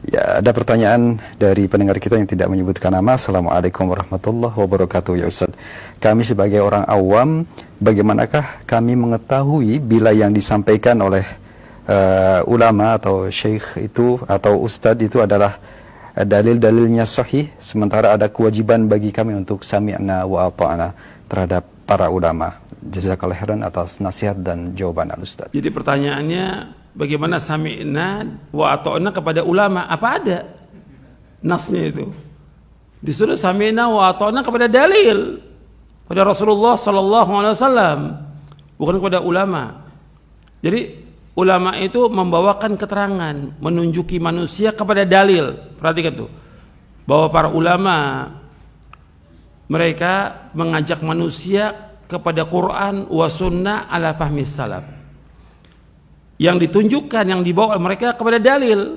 Ya, ada pertanyaan dari pendengar kita yang tidak menyebutkan nama. Assalamualaikum warahmatullahi wabarakatuh. Ya Ustaz, kami sebagai orang awam, bagaimanakah kami mengetahui bila yang disampaikan oleh ulama atau syekh itu atau ustadz itu adalah dalil-dalilnya sahih, sementara ada kewajiban bagi kami untuk sami'na wa ata'na terhadap para ulama. Jazakallahu khairan atas nasihat dan jawaban al-ustadz. Jadi pertanyaannya, bagaimana sami'na wa ata'na kepada ulama? Apa ada nasnya itu? Disuruh sami'na wa ata'na kepada dalil, pada Rasulullah sallallahu alaihi wasallam, bukan kepada ulama. Jadi ulama itu membawakan keterangan, menunjuki manusia kepada dalil. Perhatikan tuh, bahwa para ulama mereka mengajak manusia kepada Quran wa sunnah ala fahmis salaf. Yang ditunjukkan, yang dibawa mereka kepada dalil.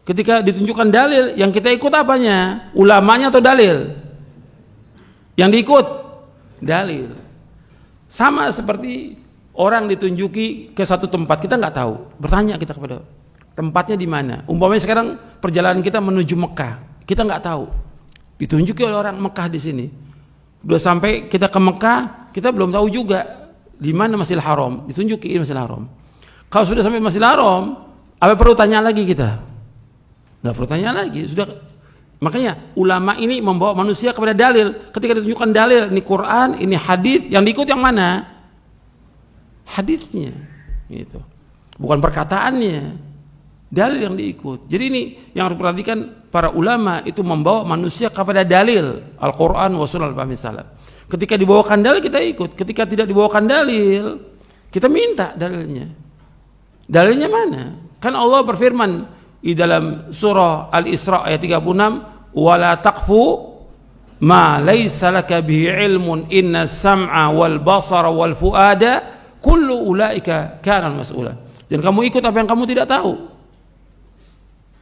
Ketika ditunjukkan dalil, yang kita ikut apanya? Ulamanya atau dalil? Yang diikut dalil. Sama seperti orang ditunjuki ke satu tempat, kita nggak tahu, bertanya kita kepada tempatnya di mana. Umpamanya sekarang perjalanan kita menuju Mekah, kita nggak tahu, ditunjuki oleh orang Mekah di sini. Udah sampai kita ke Mekah, kita belum tahu juga di mana Masjidil Haram, ditunjuki ini Masjidil Haram. Kalau sudah sampai Masjidil Haram, apa perlu tanya lagi kita? Nggak perlu tanya lagi, sudah. Makanya ulama ini membawa manusia kepada dalil. Ketika ditunjukkan dalil, ini Quran, ini hadis, yang diikut yang mana? Hadisnya, gitu. Bukan perkataannya. Dalil yang diikut. Jadi ini yang harus perhatikan, para ulama itu membawa manusia kepada dalil Al-Quran wa sunnah al-fahmi salaf. Ketika dibawakan dalil kita ikut, ketika tidak dibawakan dalil kita minta dalilnya. Dalilnya mana? Kan Allah berfirman di dalam surah Al-Isra ayat 36, wala taqfu ma laysa laka bihi ilmun inna sam'a wal basara wal fuada kullu ulaika kana mas'ula. Dan kamu ikut apa yang kamu tidak tahu,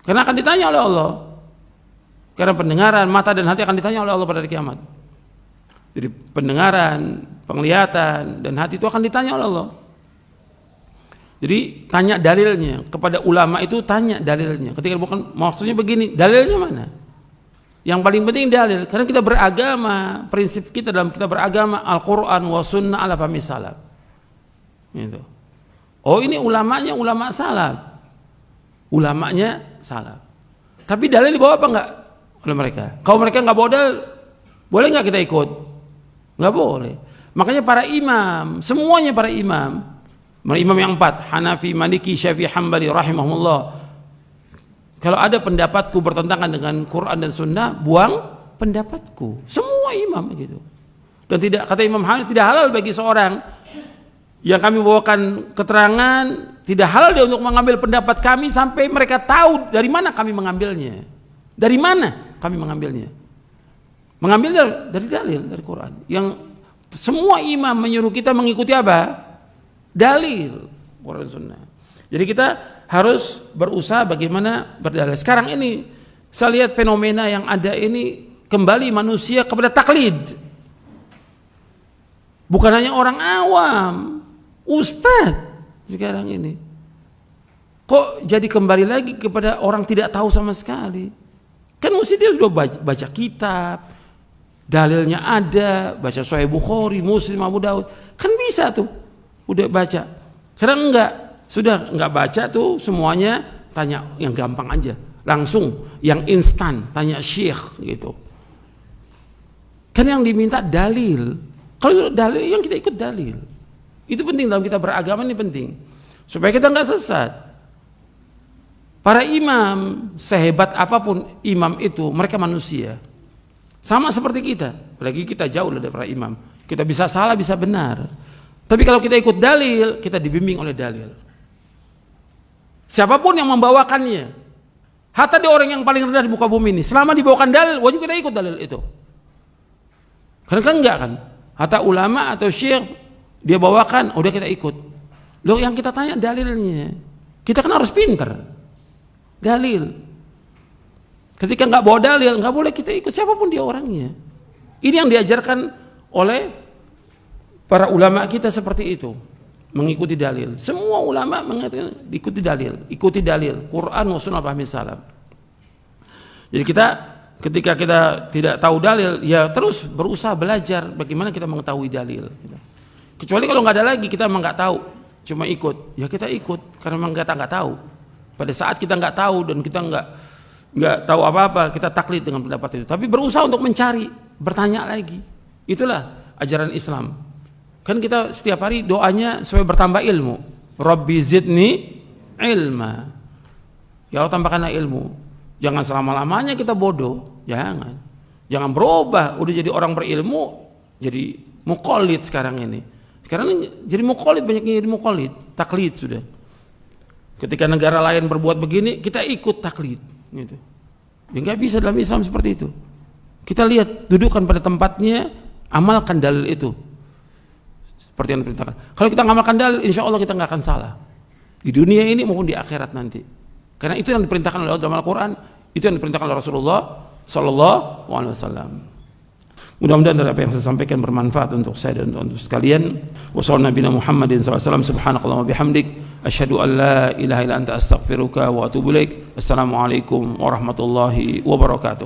karena akan ditanya oleh Allah. Karena pendengaran, mata dan hati akan ditanya oleh Allah pada hari kiamat. Jadi pendengaran, penglihatan dan hati itu akan ditanya oleh Allah. Jadi tanya dalilnya kepada ulama itu, tanya dalilnya. Ketika bukan maksudnya begini, dalilnya mana? Yang paling penting dalil, karena kita beragama, prinsip kita dalam kita beragama Al-Quran wa sunnah ala fahmi salaf. Gitu. Oh ini ulamanya ulama salaf, ulamanya salaf. Tapi dalil dibawa apa enggak oleh mereka? Kalau mereka enggak bawa dalil, boleh enggak kita ikut? Enggak boleh. Makanya para imam, semuanya para imam yang 4, Hanafi, Maliki, Syafi'i, Hambali rahimahumullah, kalau ada pendapatku bertentangan dengan Quran dan Sunnah, buang pendapatku. Semua imam gitu. Dan tidak, kata Imam Hamid, tidak halal bagi seorang yang kami bawakan keterangan, tidak halal dia untuk mengambil pendapat kami sampai mereka tahu dari mana kami mengambilnya. Dari mana kami mengambilnya? Mengambil dari dalil, dari Quran. Yang semua imam menyuruh kita mengikuti apa? Dalil Quran Sunnah. Jadi kita harus berusaha bagaimana berdalil. Sekarang ini saya lihat fenomena yang ada ini, kembali manusia kepada taklid. Bukan hanya orang awam, ustadz sekarang ini. Kok jadi kembali lagi kepada orang tidak tahu sama sekali? Kan mesti dia sudah baca kitab, dalilnya ada, baca Sahih Bukhari, Muslim, Abu Daud, kan bisa tuh, udah baca. Sekarang enggak, sudah enggak baca tuh semuanya, tanya yang gampang aja, langsung yang instan, tanya syekh gitu. Kan yang diminta dalil. Kalau dalil, yang kita ikut dalil. Itu penting dalam kita beragama, ini penting supaya kita enggak sesat. Para imam, sehebat apapun imam itu, mereka manusia. Sama seperti kita, apalagi kita jauh dari para imam. Kita bisa salah, bisa benar. Tapi kalau kita ikut dalil, kita dibimbing oleh dalil. Siapapun yang membawakannya, hatta di orang yang paling rendah di muka bumi ini, selama dibawakan dalil, wajib kita ikut dalil itu. Karena kan enggak kan, hatta ulama atau syekh dia bawakan, udah kita ikut. Loh, yang kita tanya dalilnya. Kita kan harus pinter. Dalil. Ketika nggak bawa dalil, nggak boleh kita ikut siapapun dia orangnya. Ini yang diajarkan oleh para ulama kita seperti itu. mengikuti dalil. Semua ulama mengatakan ikuti dalil Quran wa sunnah fahmi salaf. Jadi kita ketika kita tidak tahu dalil, ya terus berusaha belajar bagaimana kita mengetahui dalil. Kecuali kalau nggak ada lagi, kita memang nggak tahu, cuma ikut, ya kita ikut karena memang kita nggak tahu. Pada saat kita nggak tahu dan kita nggak tahu apa-apa, kita taklid dengan pendapat itu. Tapi berusaha untuk mencari, bertanya lagi. Itulah ajaran Islam. Kan kita setiap hari doanya supaya bertambah ilmu. Rabbi zidni ilma. Ya Allah tambahkanlah ilmu. Jangan selama-lamanya kita bodoh. Jangan berubah. Udah jadi orang berilmu, jadi muqallid sekarang ini. Sekarang ini jadi muqallid, banyaknya jadi muqallid. Taklid sudah. Ketika negara lain berbuat begini, kita ikut taklid. Gitu. Ya nggak bisa dalam Islam seperti itu. Kita lihat, dudukkan pada tempatnya, amalkan dalil itu. Seperti yang diperintahkan. Kalau kita ngamalkan dalil, insya Allah kita nggak akan salah. Di dunia ini maupun di akhirat nanti. Karena itu yang diperintahkan oleh Allah dalam Al-Quran, itu yang diperintahkan oleh Rasulullah Sallallahu Alaihi Wasallam. Mudah-mudahan dari apa yang saya sampaikan bermanfaat untuk saya dan untuk sekalian. Wassallallahu Nabi Muhammadin SAW. Subhanakallahumma bihamdik. Asyhadu an la ilaha illa anta astaghfiruka wa atubu ilaik. Assalamualaikum warahmatullahi wabarakatuh.